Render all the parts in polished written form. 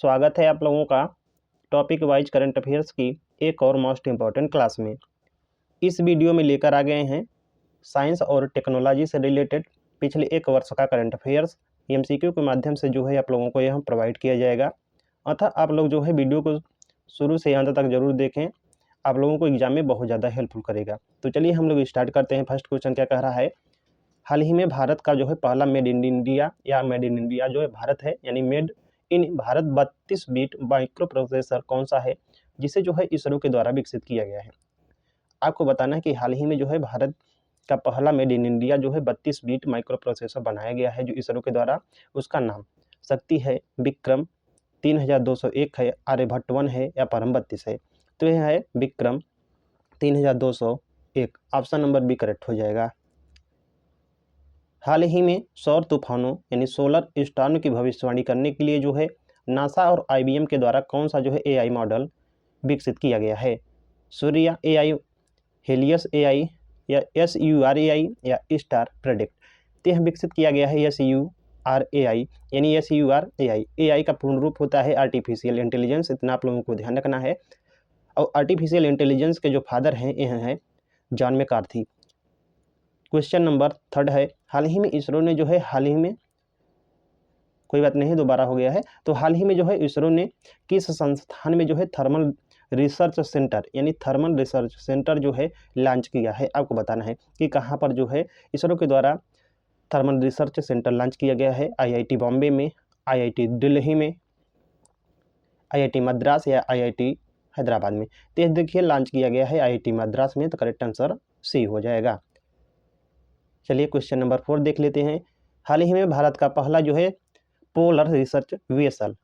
स्वागत है आप लोगों का टॉपिक वाइज करंट अफेयर्स की एक और मोस्ट इम्पॉर्टेंट क्लास में। इस वीडियो में लेकर आ गए हैं साइंस और टेक्नोलॉजी से रिलेटेड पिछले एक वर्ष का करंट अफेयर्स एमसीक्यू के माध्यम से जो है आप लोगों को यह प्रोवाइड किया जाएगा। अतः आप लोग जो है वीडियो को शुरू से अंत तक जरूर देखें, आप लोगों को एग्जाम में बहुत ज़्यादा हेल्पफुल करेगा। तो चलिए हम लोग स्टार्ट करते हैं। फर्स्ट क्वेश्चन क्या कह रहा है, हाल ही में भारत का जो है पहला मेड इन इंडिया या मेड इन इंडिया जो है भारत है, यानी made in Bharat 32 bit micro processor कौन सा है जिसे जो है इसरो के द्वारा विकसित किया गया है। आपको बताना है कि हाल ही में जो है भारत का पहला मेड इन इंडिया जो है 32 बिट माइक्रो प्रोसेसर बनाया गया है जो इसरो के द्वारा। उसका नाम शक्ति है, विक्रम 3201 है, आर्यभट्ट 1 है या परम 32 है। तो यह है Vikram 3201। Option number B correct हो जाएगा। हाल ही में सौर तूफानों यानी सोलर स्टॉर्म की भविष्यवाणी करने के लिए जो है नासा और आईबीएम के द्वारा कौन सा जो है एआई मॉडल विकसित किया गया है। सूर्या एआई, हेलियस एआई या SUR एआई या स्टार प्रेडिक्ट। तो यह विकसित किया गया है SUR एआई, यानी SUR एआई। एआई का पूर्ण रूप होता है आर्टिफिशियल इंटेलिजेंस, इतना आप लोगों को ध्यान रखना है। और आर्टिफिशियल इंटेलिजेंस के जो फादर हैं यह हैं John McCarthy. Question number third है, हाल ही में इसरो ने जो है कोई बात नहीं दोबारा हो गया है। तो हाल ही में जो है इसरो ने किस संस्थान में जो है थर्मल रिसर्च सेंटर यानी थर्मल रिसर्च सेंटर जो है लॉन्च किया है। आपको बताना है कि कहाँ पर जो है इसरो के द्वारा थर्मल रिसर्च सेंटर लॉन्च किया गया है। IIT बॉम्बे में, IIT दिल्ली में, IIT मद्रास या IIT हैदराबाद में। तो देखिए लॉन्च किया गया है IIT मद्रास में, तो करेक्ट आंसर सी हो जाएगा। चलिए क्वेश्चन नंबर 4 देख लेते हैं। हाल ही में भारत का पहला जो है पोलर रिसर्च वेसल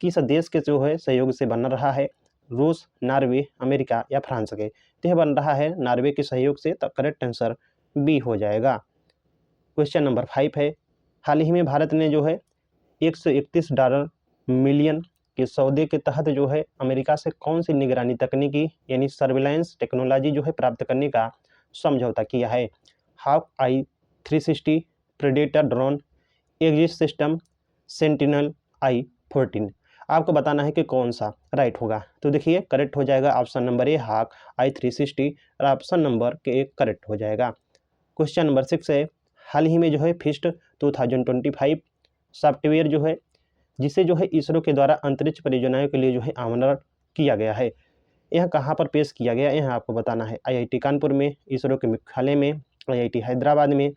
किस देश के जो है सहयोग से बन रहा है। रूस, नॉर्वे, अमेरिका या फ्रांस के। तो यह बन रहा है नॉर्वे के सहयोग से, तो करेक्ट आंसर बी हो जाएगा। क्वेश्चन नंबर 5 है, हाल ही में भारत ने जो है $131 मिलियन के सौदे के तहत जो है अमेरिका से कौन सी निगरानी तकनीकी यानी सर्विलांस टेक्नोलॉजी जो है प्राप्त करने का समझौता किया है। HawkEye 360, predator drone, Aegis system, sentinel I-14। आपको बताना है कि कौन सा राइट होगा। तो देखिए करेक्ट हो जाएगा ऑप्शन नंबर ए HawkEye 360 और ऑप्शन नंबर के एक करेक्ट हो जाएगा। क्वेश्चन नंबर 6 है, हाल ही में जो है फिस्ट 2025 सॉफ्टवेयर जो है जिसे जो है इसरो के द्वारा अंतरिक्ष परियोजनाओं के लिए जो है आमंत्रण किया गया है, यह कहाँ पर पेश किया गया यह आपको बताना है। IIT कानपुर में, इसरो के मुख्यालय में, IIT हैदराबाद में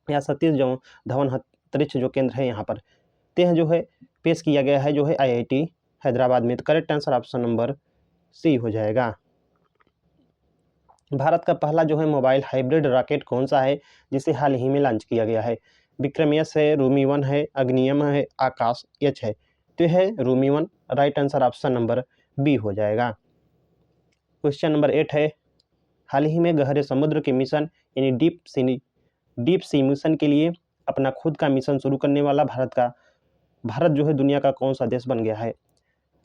या सतीश धवन अंतरिक्ष जो केंद्र है यहाँ पर। यह जो है पेश किया गया है जो है IIT हैदराबाद में। तो correct answer option number C हो जाएगा। भारत का पहला जो है मोबाइल हाइब्रिड रॉकेट कौन सा है जिसे हाल ही में लॉन्च किया गया है। विक्रम एस है, रूमी 1 है, अग्नियम है, आकाश H है। तो यह है Rumi 1, right answer option number B हो जाएगा। क्वेश्चन नंबर 8 है, हाल ही में गहरे समुद्र के मिशन यानी डीप सी मिशन के लिए अपना खुद का मिशन शुरू करने वाला भारत जो है दुनिया का कौन सा देश बन गया है।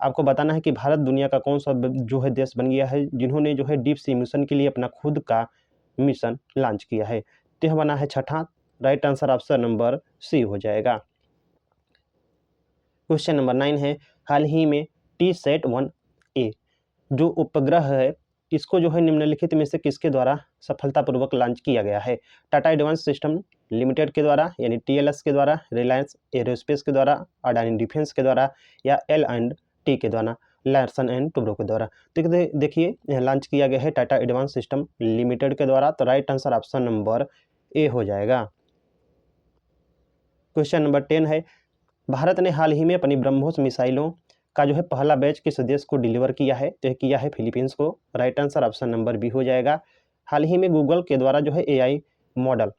आपको बताना है कि भारत दुनिया का कौन सा जो है देश बन गया है जिन्होंने जो है डीप सी मिशन के लिए अपना खुद का मिशन लॉन्च किया है। तो यह बना है छठा, right answer option number C हो जाएगा। क्वेश्चन नंबर 9 है, हाल ही में TSAT-1A जो उपग्रह है इसको जो है निम्नलिखित में से किसके द्वारा सफलतापूर्वक लॉन्च किया गया है। टाटा एडवांस सिस्टम लिमिटेड के द्वारा यानी TLS के द्वारा, रिलायंस एरोस्पेस के द्वारा, अडानी डिफेंस के द्वारा या L&T के द्वारा, लार्सन एंड टुब्रो के द्वारा। तो देखिए यह लॉन्च किया गया है टाटा एडवांस सिस्टम लिमिटेड के द्वारा। तो राइट आंसर ऑप्शन नंबर ए हो जाएगा। क्वेश्चन नंबर 10 है, भारत ने हाल ही में अपनी ब्रह्मोस मिसाइलों का जो है पहला बैच किस देश को डिलीवर किया है। तो यह किया है फिलीपींस को। Right answer option number B हो जाएगा। हाल ही में गूगल के द्वारा जो है AI मॉडल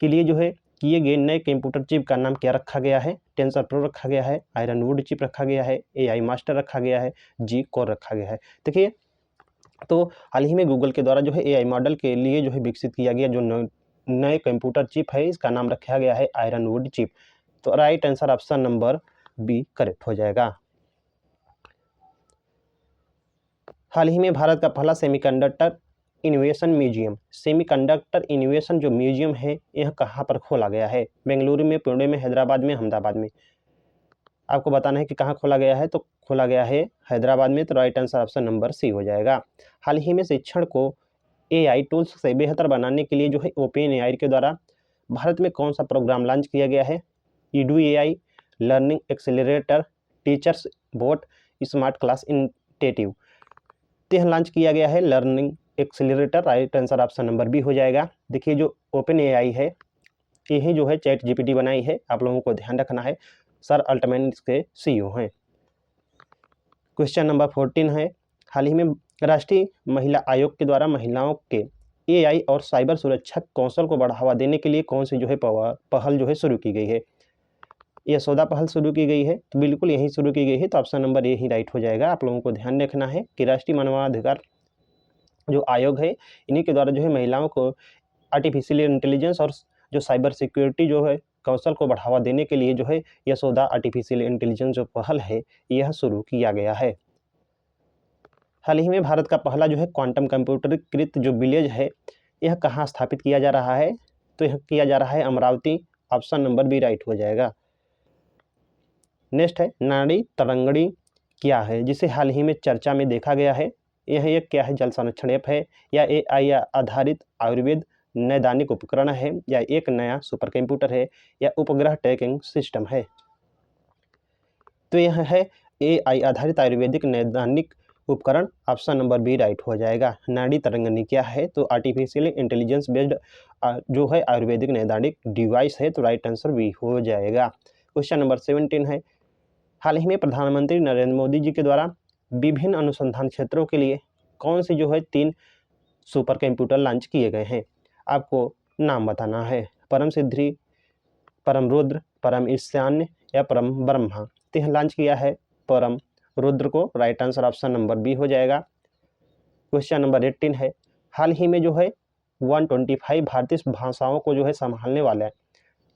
के लिए जो है किए गए नए कंप्यूटर चिप का नाम क्या रखा गया है। टेंसर प्रो रखा गया है, आयरनवुड चिप रखा गया है, AI मास्टर रखा गया है, G कोर रखा गया है। देखिए तो हाल ही में गूगल के द्वारा जो है AI मॉडल के लिए जो है विकसित किया गया जो नए कंप्यूटर चिप है इसका नाम रखा गया है आयरनवुड चिप। तो right answer option number B correct हो जाएगा। हाल ही में भारत का पहला सेमीकंडक्टर इनोवेशन जो म्यूजियम है यह कहाँ पर खोला गया है। बेंगलुरु में, पुणे में, हैदराबाद में, अहमदाबाद में। आपको बताना है कि कहाँ खोला गया है, तो खोला गया है हैदराबाद में, तो right answer option number C हो जाएगा। हाल ही में शिक्षण को AI टूल्स से बेहतर बनाने के लिए जो है ओपन AI के द्वारा भारत में कौन सा प्रोग्राम लॉन्च किया गया है? Edu AI, learning accelerator, teachers bot, smart class initiative. तो यह लॉन्च किया गया है learning accelerator, right answer option number B हो जाएगा। देखिए जो ओपन AI है यही जो है चैट GPT बनाई है, आप लोगों को ध्यान रखना है। सर अल्टमैन इसके CEO हैं। क्वेश्चन नंबर 14 है, हाल ही में राष्ट्रीय महिला आयोग के द्वारा महिलाओं के AI और साइबर सुरक्षा कौशल को बढ़ावा देने के लिए कौन सी जो है पहल जो है शुरू की गई है? यशोदा पहल शुरू की गई है, तो बिल्कुल यही शुरू की गई है, तो ऑप्शन नंबर ए ही राइट हो जाएगा। आप लोगों को ध्यान रखना है कि राष्ट्रीय मानवाधिकार जो आयोग है इन्हीं के द्वारा जो है महिलाओं को आर्टिफिशियल इंटेलिजेंस और जो साइबर सिक्योरिटी जो है कौशल को बढ़ावा देने के लिए जो है यशोदा आर्टिफिशियल इंटेलिजेंस जो पहल है यह शुरू किया गया है। हाल ही में भारत का पहला जो है क्वांटम कंप्यूटरीकृत जो विलेज है यह कहाँ स्थापित किया जा रहा है? तो यह किया जा रहा है Amaravati, option number B right हो जाएगा। नेक्स्ट है, नाड़ी तरंगड़ी क्या है जिसे हाल ही में चर्चा में देखा गया है? यह एक क्या है, जल संरक्षण ऐप है, या AI आधारित आयुर्वेद नैदानिक उपकरण है, या एक नया सुपर कंप्यूटर है, या उपग्रह ट्रैकिंग सिस्टम है? तो यह है AI आधारित आयुर्वेदिक नैदानिक उपकरण, ऑप्शन नंबर बी राइट हो जाएगा। नाड़ी तरंगनी क्या है? तो आर्टिफिशियल इंटेलिजेंस बेस्ड जो है आयुर्वेदिक नैदानिक डिवाइस है, तो राइट आंसर बी हो जाएगा। क्वेश्चन नंबर 17 है, हाल ही में प्रधानमंत्री नरेंद्र मोदी जी के द्वारा विभिन्न अनुसंधान क्षेत्रों के लिए कौन सी जो है 3 सुपर कंप्यूटर लॉन्च किए गए हैं? आपको नाम बताना है, परम सिद्धि, परम रुद्र, परम ईशान्य, या परम ब्रह्मा। तो यह लॉन्च किया है परम रुद्र को, right answer option number B हो जाएगा। क्वेश्चन नंबर 18 है, हाल ही में जो है 125 भारतीय भाषाओं को जो है संभालने वाला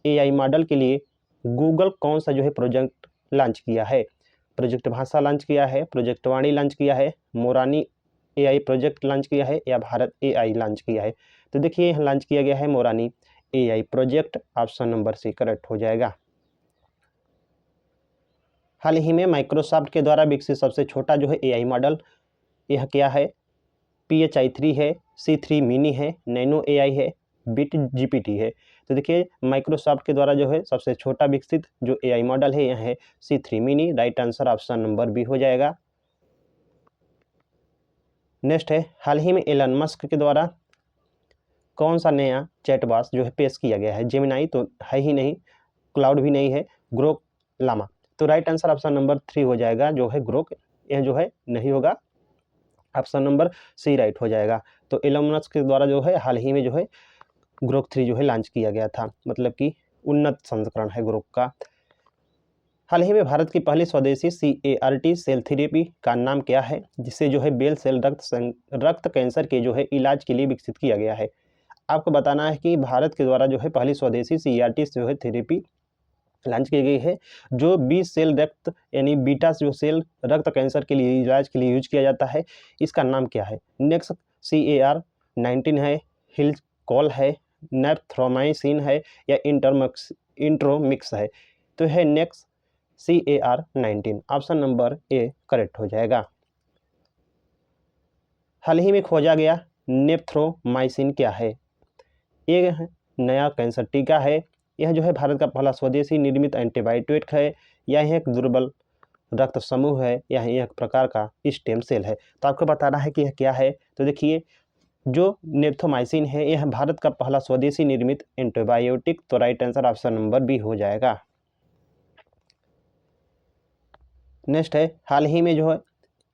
AI मॉडल के लिए गूगल कौन सा जो है प्रोजेक्ट लॉन्च किया है? प्रोजेक्ट भाषा लॉन्च किया है, प्रोजेक्ट वाणी लॉन्च किया है, मोरानी AI प्रोजेक्ट लॉन्च किया है, या भारत AI लॉन्च किया है? तो देखिए यह लॉन्च किया गया है मोरानी AI project, option number C correct हो जाएगा। हाल ही में माइक्रोसॉफ्ट के द्वारा विकसित सबसे छोटा जो है AI मॉडल यह क्या है? PHI-3 है, C3 मिनी है, नैनो AI है, बिट GPT है। तो देखिए माइक्रोसॉफ्ट के द्वारा जो है सबसे छोटा विकसित जो AI मॉडल है यह है C3 mini, right answer option number B हो जाएगा। नेक्स्ट है, हाल ही में एलन मस्क के द्वारा कौन सा नया चैटबॉट जो है पेश किया गया है? जेमिनाई तो है ही नहीं, क्लाउड भी नहीं है, ग्रोक लामा। तो राइट आंसर ऑप्शन नंबर 3 हो जाएगा, जो है ग्रोक, यह जो है नहीं होगा, ऑप्शन नंबर सी राइट हो जाएगा। तो एलन मस्क के द्वारा जो है हाल ही में जो है ग्रोक 3 जो है लॉन्च किया गया था, मतलब कि उन्नत संस्करण है ग्रोक का। हाल ही में भारत की पहली स्वदेशी CAR-T सेल थेरेपी का नाम क्या है जिसे जो है बेल सेल रक्त कैंसर के जो है इलाज के लिए विकसित किया गया है? आपको बताना है कि भारत के द्वारा जो है पहली स्वदेशी CAR-T जो है थेरेपी लॉन्च की गई है, जो 20 सेल रक्त यानी बीटा जो सेल रक्त कैंसर के लिए इलाज के लिए यूज किया जाता है, इसका नाम क्या है? नेक्स्ट CAR-19 है, हिलकॉल है, नेप्थ्रोमाइसिन है, या इंट्रोमिक्स है? तो है next CAR-19, option number A correct हो जाएगा। हाल ही में खोजा गया नेप्थ्रोमाइसिन क्या है? ये नया कैंसर टीका है, यह जो है भारत का पहला स्वदेशी निर्मित एंटीबायोटिक है, या यह एक दुर्बल रक्त समूह है, या यह एक प्रकार का स्टेम सेल है? तो आपको बताना है कि यह क्या है। तो देखिए जो नेप्थोमाइसिन है यह भारत का पहला स्वदेशी निर्मित एंटीबायोटिक, तो right answer option number B हो जाएगा। नेक्स्ट है, हाल ही में जो है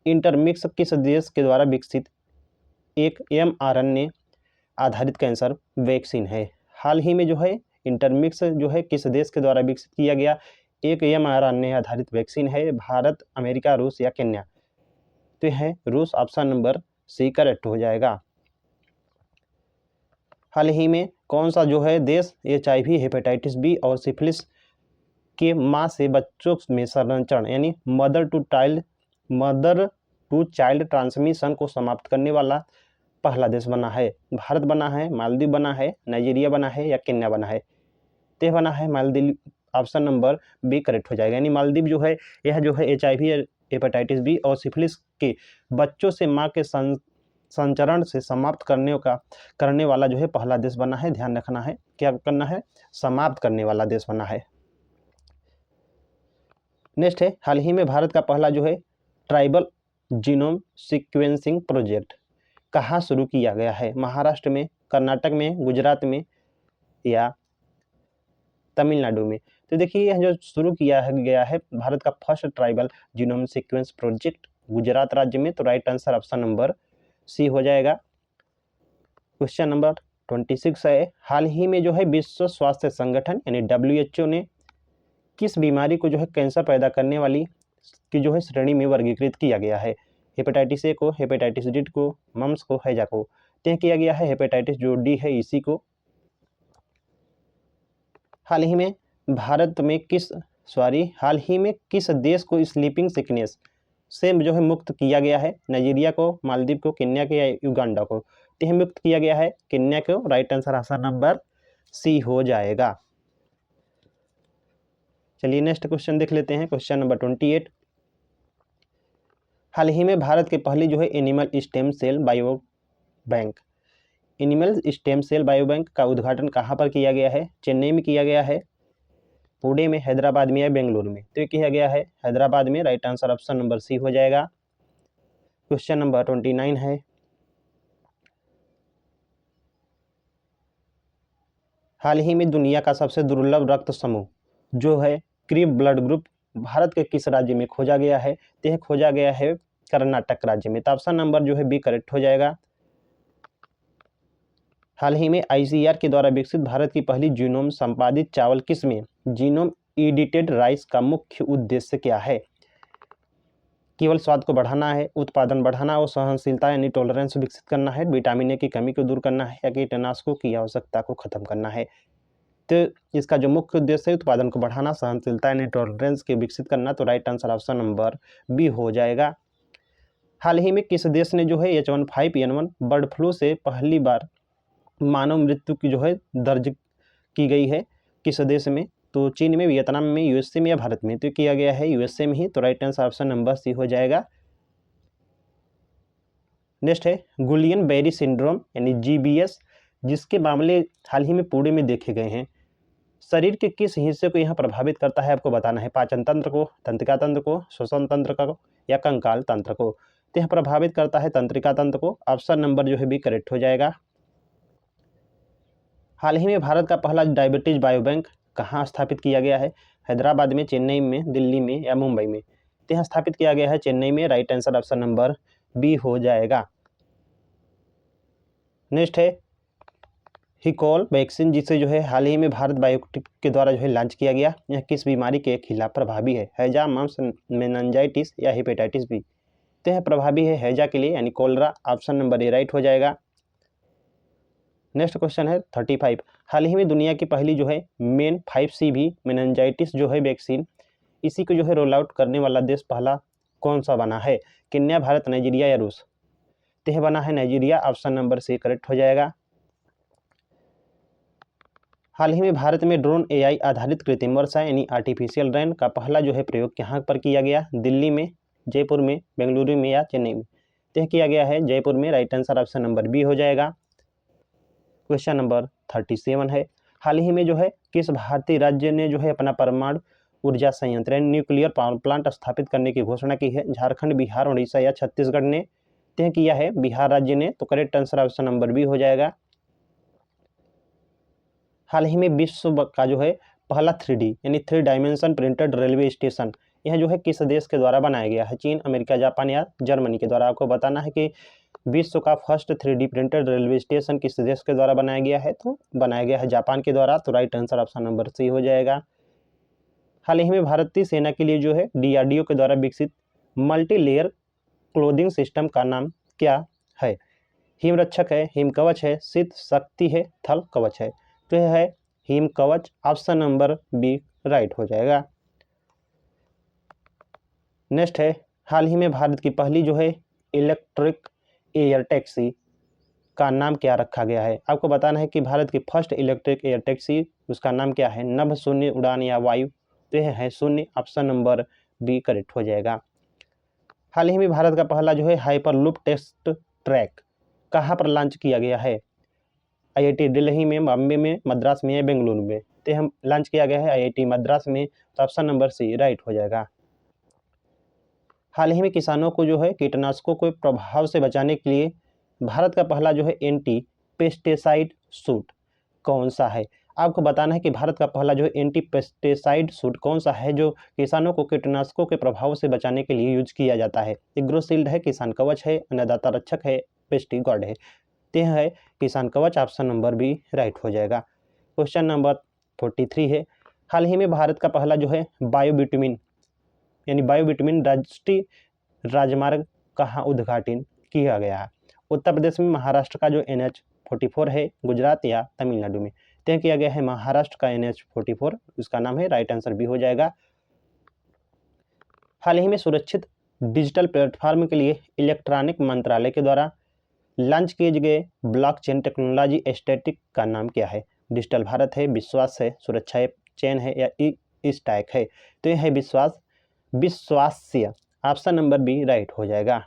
इंटरमिक्स किस देश के द्वारा विकसित एक mRNA आधारित कैंसर वैक्सीन है? हाल ही में जो है इंटरमिक्स जो है किस देश के द्वारा विकसित किया गया एक mRNA आधारित वैक्सीन है? भारत, अमेरिका, रूस, या केन्या? तो है रूस, ऑप्शन नंबर सी करेक्ट हो जाएगा। हाल ही में कौन सा जो है देश HIV, हेपेटाइटिस बी और सिफिलिस के माँ से बच्चों में संचरण यानी मदर टू चाइल्ड ट्रांसमिशन को समाप्त करने वाला पहला देश बना है? भारत बना है, मालदीव बना है, नाइजीरिया बना है, या केन्या बना है? तो बना है Maldives, option number B correct हो जाएगा। यानी मालदीव जो है यह जो है HIV, हेपेटाइटिस बी और सिफिलिस के बच्चों से माँ के संचरण से समाप्त करने वाला जो है पहला देश बना है। ध्यान रखना है, क्या करना है, समाप्त करने वाला देश बना है। नेक्स्ट है, हाल ही में भारत का पहला जो है ट्राइबल जीनोम सीक्वेंसिंग प्रोजेक्ट कहाँ शुरू किया गया है? महाराष्ट्र में, कर्नाटक में, गुजरात में या तमिलनाडु में? तो देखिए यह जो शुरू किया गया है भारत का first tribal genome sequence project Gujarat राज्य में, तो right answer option number C हो जाएगा। क्वेश्चन नंबर 26 है, हाल ही में जो है विश्व स्वास्थ्य संगठन यानी WHO ने किस बीमारी को जो है कैंसर पैदा करने वाली की जो है श्रेणी में वर्गीकृत किया गया है? हेपेटाइटिस ए को, हेपेटाइटिस डी को, मम्स को, हैजा को? तय किया गया है हेपेटाइटिस जो डी है इसी को। हाल ही में किस देश को स्लीपिंग सिकनेस से जो है मुक्त किया गया है? नाइजीरिया को, मालदीव को, केन्या को या युगांडा को? तो मुक्त किया गया है केन्या को। Right answer option number C हो जाएगा। चलिए नेक्स्ट क्वेश्चन देख लेते हैं। क्वेश्चन नंबर 28, हाल ही में भारत के पहली जो है animal stem cell bio bank का उद्घाटन कहाँ पर किया गया है? चेन्नई में किया गया है, पुणे में, हैदराबाद में या बेंगलुरु में? तो ये किया गया है हैदराबाद में। Right answer option number C हो जाएगा। क्वेश्चन नंबर 29 है, हाल ही में दुनिया का सबसे दुर्लभ रक्त समूह जो है क्री ब्लड ग्रुप भारत के किस राज्य में खोजा गया है? तो यह खोजा गया है कर्नाटक राज्य में। तो ऑप्शन नंबर जो है बी करेक्ट हो जाएगा। हाल ही में ICAR के द्वारा विकसित भारत की पहली जीनोम संपादित चावल किस में? जीनोम एडिटेड राइस का मुख्य उद्देश्य क्या है? केवल स्वाद को बढ़ाना है, उत्पादन बढ़ाना और सहनशीलता यानी टॉलरेंस विकसित करना है, विटामिन ए की कमी को दूर करना है या कीटनाशकों की आवश्यकता को खत्म करना है? तो इसका जो मुख्य उद्देश्य है उत्पादन को बढ़ाना, सहनशीलता यानी टॉलरेंस के विकसित करना। तो right answer option number B हो जाएगा। हाल ही में किस देश ने जो है H1N1 बर्ड फ्लू से पहली बार मानव मृत्यु की जो है दर्ज की गई है? किस देश में? तो चीन में, वियतनाम में, USA में या भारत में? तो किया गया है USA में ही। तो right answer option number C हो जाएगा। नेक्स्ट है गुलियन बेरी सिंड्रोम यानी GBS जिसके मामले हाल ही में पुणे में देखे गए हैं, शरीर के किस हिस्से को यह प्रभावित करता है? आपको बताना है। पाचन तंत्र को, तंत्रिका तंत्र को, श्वसन तंत्र को या कंकाल तंत्र को? तो यह प्रभावित करता है तंत्रिका तंत्र को। ऑप्शन नंबर जो है बी करेक्ट हो जाएगा। हाल ही में भारत का पहला डायबिटीज बायोबैंक कहाँ स्थापित किया गया है? हैदराबाद में, चेन्नई में, दिल्ली में या मुंबई में? तो यहाँ स्थापित किया गया है चेन्नई में। Right answer option number B हो जाएगा। नेक्स्ट है हिकॉल वैक्सीन जिसे जो है हाल ही में भारत बायोटेक के द्वारा जो है लॉन्च किया गया, यह किस बीमारी के खिलाफ प्रभावी है? हैजा, मम्स, मेनिंजाइटिस या हेपेटाइटिस बी? तो यह प्रभावी है हैजा के लिए यानी cholera. Option number A right हो जाएगा। नेक्स्ट क्वेश्चन है 35, हाल ही में दुनिया की पहली जो है मेन 5CV मेनिंजाइटिस जो है वैक्सीन इसी को जो है रोल आउट करने वाला देश पहला कौन सा बना है? केन्या, भारत, नाइजीरिया या रूस? तो यह बना है Nigeria. Option number C correct हो जाएगा। हाल ही में भारत में ड्रोन AI आधारित कृत्रिम वर्षा यानी आर्टिफिशियल रेन का पहला जो है प्रयोग यहाँ पर किया गया? दिल्ली में, जयपुर में, बेंगलुरु में या चेन्नई में? तो यह किया गया है जयपुर में। Right answer option number B हो जाएगा। क्वेश्चन नंबर 37 है, हाल ही में जो है किस भारतीय राज्य ने जो है अपना परमाणु ऊर्जा संयंत्र न्यूक्लियर पावर प्लांट स्थापित करने की घोषणा की है? झारखंड, बिहार, उड़ीसा या छत्तीसगढ़ ने? तय किया है बिहार राज्य ने। तो correct answer option number B हो जाएगा। हाल ही में विश्व का जो है पहला 3D यानी 3 डायमेंशन प्रिंटेड रेलवे स्टेशन यह जो है किस देश के द्वारा बनाया गया है? चीन, अमेरिका, जापान या जर्मनी के द्वारा? आपको बताना है कि विश्व का first 3D printed railway station किस देश के द्वारा बनाया गया है? तो बनाया गया है जापान के द्वारा। तो right answer option number C हो जाएगा। हाल ही में भारतीय सेना के लिए जो है DRDO के द्वारा विकसित मल्टी लेयर क्लोथिंग सिस्टम का नाम क्या है? हिम रक्षक है, हिम कवच है, शीत शक्ति है, थल कवच है? तो यह है हिम कवच। ऑप्शन नंबर बी राइट हो जाएगा। नेक्स्ट है हाल ही में भारत की पहली जो है इलेक्ट्रिक एयर टैक्सी का नाम क्या रखा गया है? आपको बताना है कि भारत की फर्स्ट इलेक्ट्रिक एयर टैक्सी, उसका नाम क्या है? नभ शून्य उड़ान या वायु? तो यह है शून्य, ऑप्शन नंबर बी करेक्ट हो जाएगा। हाल ही में भारत का पहला जो है हाइपरलूप टेस्ट ट्रैक कहाँ पर लॉन्च किया गया है? IIT दिल्ली में, बॉम्बे में, मद्रास में या बेंगलुरु में? तो हम लॉन्च किया गया है IIT मद्रास में, तो ऑप्शन नंबर सी राइट हो जाएगा। हाल ही में किसानों को जो है कीटनाशकों के प्रभाव से बचाने के लिए भारत का पहला जो है एंटी पेस्टिसाइड सूट कौन सा है? आपको बताना है कि भारत का पहला जो है एंटी पेस्टिसाइड सूट कौन सा है जो किसानों को कीटनाशकों के प्रभाव से बचाने के लिए यूज किया जाता है? एग्रोशील्ड है, किसान कवच है, अन्नदाता रक्षक है, पेस्टी गार्ड है? ते है किसान कवच, ऑप्शन नंबर बी राइट हो जाएगा। क्वेश्चन नंबर 43 है, हाल ही में भारत का पहला जो है बायोबिटुमिन यानी बायोबिटुमिन राष्ट्रीय राजमार्ग कहाँ उद्घाटन किया गया है? उत्तर प्रदेश में, महाराष्ट्र का जो NH44 है, गुजरात या तमिलनाडु में? तय किया गया है महाराष्ट्र का NH44, उसका नाम है, राइट आंसर भी हो जाएगा। हाल ही में सुरक्षित डिजिटल प्लेटफॉर्म के लिए इलेक्ट्रॉनिक मंत्रालय के द्वारा लॉन्च किए गए ब्लॉकचेन टेक्नोलॉजी एस्थेटिक का नाम क्या है? डिजिटल भारत है, विश्वास है, सुरक्षा चेन है या स्टैक है? तो यह है विश्वास्य, ऑप्शन नंबर बी राइट हो जाएगा।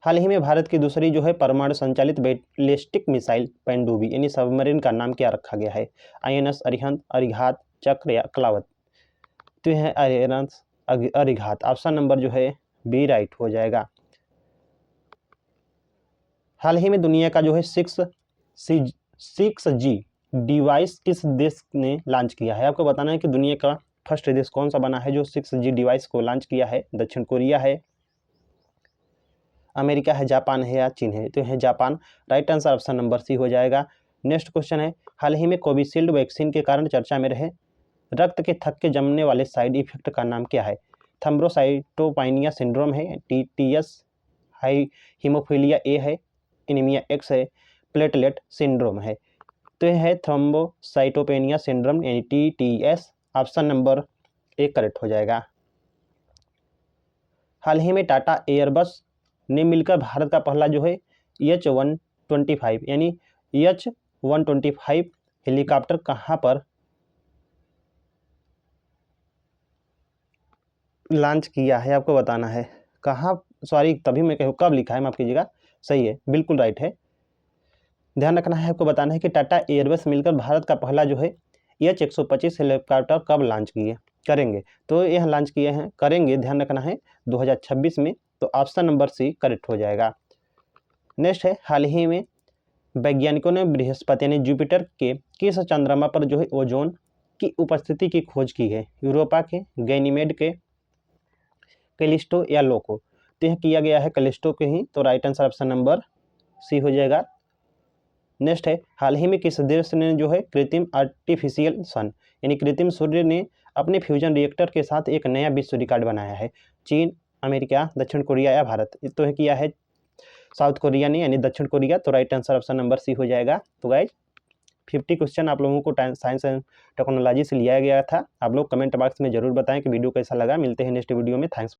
हाल ही में भारत की दूसरी जो है परमाणु संचालित बैलिस्टिक मिसाइल पनडुब्बी यानी सबमरीन का नाम क्या रखा गया है? INS अरिहंत, अरिघात, चक्र या कलावत? तो यह है INS अरिघात, ऑप्शन नंबर जो है बी राइट हो जाएगा। हाल ही में दुनिया का जो है 6G डिवाइस किस देश ने लॉन्च किया है? आपको बताना है कि दुनिया का फर्स्ट देश कौन सा बना है जो 6G डिवाइस को लॉन्च किया है? दक्षिण कोरिया है, अमेरिका है, जापान है या चीन है? तो है Japan, right answer option number C हो जाएगा। नेक्स्ट क्वेश्चन है, हाल ही में कोविशील्ड वैक्सीन के कारण चर्चा में रहे रक्त के थक्के जमने वाले साइड इफेक्ट का नाम क्या है? थ्रोम्बोसाइटोपेनिया सिंड्रोम है, TTS, हाई हीमोफीलिया ए है, एनीमिया X है, प्लेटलेट सिंड्रोम है? तो यह है थ्रोम्बोसाइटोपेनिया सिंड्रोम यानी TTS, option number A correct हो जाएगा। हाल ही में टाटा एयरबस ने मिलकर भारत का पहला जो है H125 यानी H125 हेलीकॉप्टर कहाँ पर लॉन्च किया है? आपको बताना है कहाँ, सॉरी तभी मैं कहूँ कब लिखा है, माफ कीजिएगा, सही है, बिल्कुल राइट है। ध्यान रखना है, आपको बताना है कि टाटा एयरबस मिलकर भारत का पहला जो है H125 हेलीकॉप्टर कब लॉन्च करेंगे? तो यह लॉन्च किए हैं, करेंगे, ध्यान रखना है 2026 में, तो ऑप्शन नंबर सी करेक्ट हो जाएगा। नेक्स्ट है, हाल ही में वैज्ञानिकों ने बृहस्पति यानी जुपिटर के किस चंद्रमा पर जो है ओजोन की उपस्थिति की खोज की है? यूरोपा के, गैनीमेड के, कैलिस्टो या लोको? तो यह किया गया है कैलिस्टो के ही, तो right answer option number C हो जाएगा। नेक्स्ट है, हाल ही में किस देश ने जो है कृत्रिम आर्टिफिशियल सन यानी कृत्रिम सूर्य ने अपने फ्यूजन रिएक्टर के साथ एक नया विश्व रिकॉर्ड बनाया है? चीन, अमेरिका, दक्षिण कोरिया या भारत? तो यह किया है साउथ कोरिया ने यानी दक्षिण कोरिया, तो right answer option number C हो जाएगा। तो गाइज 50 क्वेश्चन आप लोगों को साइंस एंड टेक्नोलॉजी से लिया गया था। आप लोग कमेंट बॉक्स में जरूर बताएं कि वीडियो कैसा लगा। मिलते हैं नेक्स्ट वीडियो में। थैंक्स।